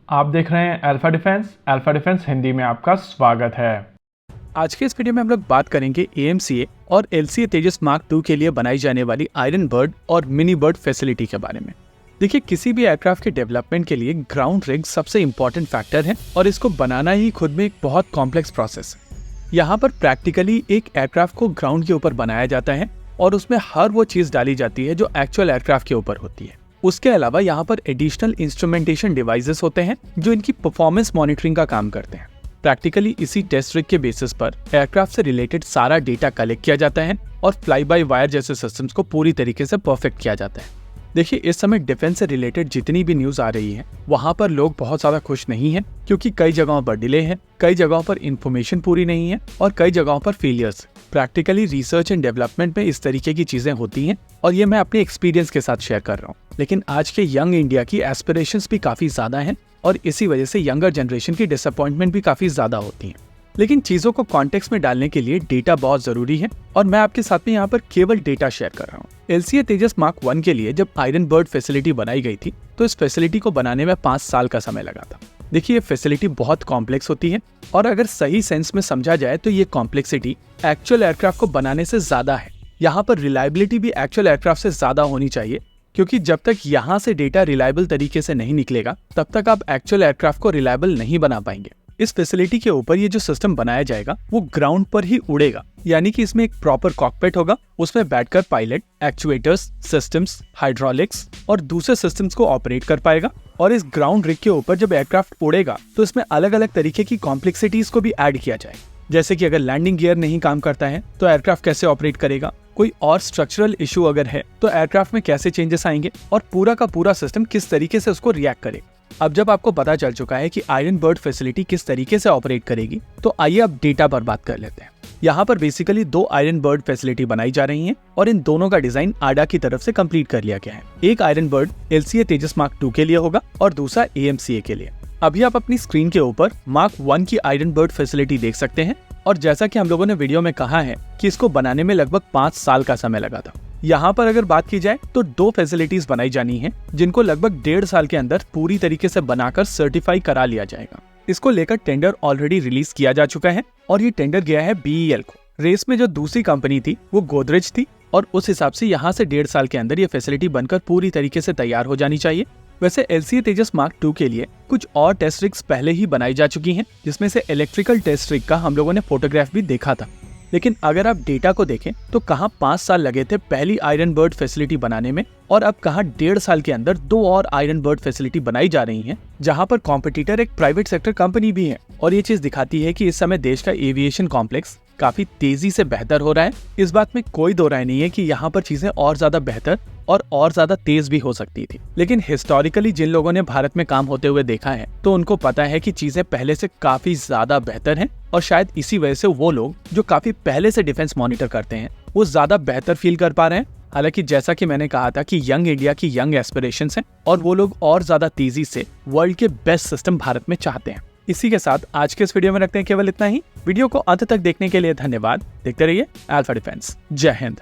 आप देख रहे हैं अल्फा डिफेंस हिंदी में आपका स्वागत है। आज के इस वीडियो में हम लोग बात करेंगे AMCA और LCA तेजस मार्क 2 के लिए बनाई जाने वाली आयरन बर्ड और मिनी बर्ड फैसिलिटी के बारे में। देखिए, किसी भी एयरक्राफ्ट के डेवलपमेंट के लिए ग्राउंड रिग सबसे इम्पोर्टेंट फैक्टर है और इसको बनाना ही खुद में एक बहुत कॉम्प्लेक्स प्रोसेस है। यहाँ पर प्रैक्टिकली एक एयरक्राफ्ट को ग्राउंड के ऊपर बनाया जाता है और उसमें हर वो चीज डाली जाती है जो एक्चुअल एयरक्राफ्ट के ऊपर होती है। उसके अलावा यहाँ पर एडिशनल इंस्ट्रूमेंटेशन डिवाइसेस होते हैं जो इनकी परफॉर्मेंस मॉनिटरिंग का काम करते हैं। प्रैक्टिकली इसी टेस्ट रिग के बेसिस पर एयरक्राफ्ट से रिलेटेड सारा डेटा कलेक्ट किया जाता है और फ्लाई बाय वायर जैसे सिस्टम्स को पूरी तरीके से परफेक्ट किया जाता है। देखिए, इस समय डिफेंस से रिलेटेड जितनी भी न्यूज आ रही है वहां पर लोग बहुत ज्यादा खुश नहीं हैं, क्योंकि कई जगहों पर डिले है, कई जगहों पर इंफॉर्मेशन पूरी नहीं है और कई जगहों पर failures. Practically research and development में इस तरीके की चीजें होती हैं और ये मैं अपने एक्सपीरियंस के साथ शेयर कर रहा हूँ। लेकिन आज के यंग इंडिया की एस्पिरेशंस भी काफी ज्यादा हैं और इसी वजह से यंगर जनरेशन की डिसअपॉइंटमेंट भी काफी ज्यादा होती है। लेकिन चीजों को कॉन्टेक्स्ट में डालने के लिए डेटा बहुत जरूरी है और मैं आपके साथ में यहाँ पर केवल डेटा शेयर कर रहा हूँ। LCA तेजस मार्क 1 के लिए जब आयरन बर्ड फैसिलिटी बनाई गई थी तो इस फैसिलिटी को बनाने में 5 साल का समय लगा था। देखिए, ये फैसिलिटी बहुत कॉम्प्लेक्स होती है और अगर सही सेंस में समझा जाए तो ये कॉम्प्लेक्सिटी एक्चुअल एयरक्राफ्ट को बनाने से ज्यादा है। यहाँ पर रिलायबिलिटी भी एक्चुअल एयरक्राफ्ट से ज्यादा होनी चाहिए, क्योंकि जब तक यहाँ से डेटा रिलायबल तरीके से नहीं निकलेगा तब तक आप एक्चुअल एयरक्राफ्ट को रिलायबल नहीं बना पाएंगे। इस फैसिलिटी के ऊपर ये जो सिस्टम बनाया जाएगा वो ग्राउंड पर ही उड़ेगा, यानी कि इसमें एक प्रॉपर कॉकपिट होगा, उसमें बैठकर पायलट एक्चुएटर्स, सिस्टम्स, हाइड्रोलिक्स और दूसरे सिस्टम्स को ऑपरेट कर पाएगा। और इस ग्राउंड रिग के ऊपर जब एयरक्राफ्ट उड़ेगा तो इसमें अलग अलग तरीके की कॉम्प्लेक्सिटीज को भी ऐड किया जाएगा, जैसे कि अगर लैंडिंग गियर नहीं काम करता है तो एयरक्राफ्ट कैसे ऑपरेट करेगा, कोई और स्ट्रक्चरल इशू अगर है तो एयरक्राफ्ट में कैसे चेंजेस आएंगे और पूरा का पूरा सिस्टम किस तरीके से उसको रिएक्ट करेगा। अब जब आपको पता चल चुका है कि आयरन बर्ड फैसिलिटी किस तरीके से ऑपरेट करेगी, तो आइए अब डेटा पर बात कर लेते हैं। यहाँ पर बेसिकली 2 आयरन बर्ड फैसिलिटी बनाई जा रही हैं और इन दोनों का डिजाइन आडा की तरफ से कंप्लीट कर लिया गया है। एक आयरन बर्ड LCA तेजस मार्क 2 के लिए होगा और दूसरा AMCA के लिए। अभी आप अपनी स्क्रीन के ऊपर मार्क 1 की आयरन बर्ड फैसिलिटी देख सकते हैं और जैसा कि हम लोगों ने वीडियो में कहा है कि इसको बनाने में लगभग 5 साल का समय लगा था। यहाँ पर अगर बात की जाए तो 2 फैसिलिटीज बनाई जानी है जिनको लगभग 1.5 साल के अंदर पूरी तरीके से बनाकर सर्टिफाई करा लिया जाएगा। इसको लेकर टेंडर ऑलरेडी रिलीज किया जा चुका है और ये टेंडर गया है BEL को। रेस में जो दूसरी कंपनी थी वो गोदरेज थी और उस हिसाब से यहाँ से 1.5 साल के अंदर ये फैसिलिटी बनकर पूरी तरीके से तैयार हो जानी चाहिए। वैसे LCA तेजस मार्क 2 के लिए कुछ और टेस्ट रिग्स पहले ही बनाई जा चुकी हैं, जिसमें से इलेक्ट्रिकल टेस्ट रिग का हम लोगों ने फोटोग्राफ भी देखा था। लेकिन अगर आप डेटा को देखें तो कहाँ 5 साल लगे थे पहली आयरन बर्ड फैसिलिटी बनाने में और अब कहाँ 1.5 साल के अंदर 2 और आयरन बर्ड फैसिलिटी बनाई जा रही हैं, जहाँ पर कॉम्पिटिटर एक प्राइवेट सेक्टर कंपनी भी है। और ये चीज दिखाती है कि इस समय देश का एविएशन कॉम्प्लेक्स काफी तेजी से बेहतर हो रहा है। इस बात में कोई दो राय नहीं है कि यहाँ पर चीजें और ज्यादा बेहतर और ज्यादा तेज भी हो सकती थी। लेकिन हिस्टोरिकली जिन लोगों ने भारत में काम होते हुए देखा है तो उनको पता है कि चीजें पहले से काफी ज्यादा बेहतर हैं और शायद इसी वजह से वो लोग जो काफी पहले से डिफेंस मॉनिटर करते हैं वो ज्यादा बेहतर फील कर पा रहे हैं। हालांकि जैसा कि मैंने कहा था कि यंग इंडिया की यंग एस्पिरेशंस हैं और वो लोग और ज्यादा तेजी से वर्ल्ड के बेस्ट सिस्टम भारत में चाहते हैं। इसी के साथ आज के इस वीडियो में रखते हैं केवल इतना ही। वीडियो को अंत तक देखने के लिए धन्यवाद। देखते रहिए अल्फा डिफेंस। जय हिंद।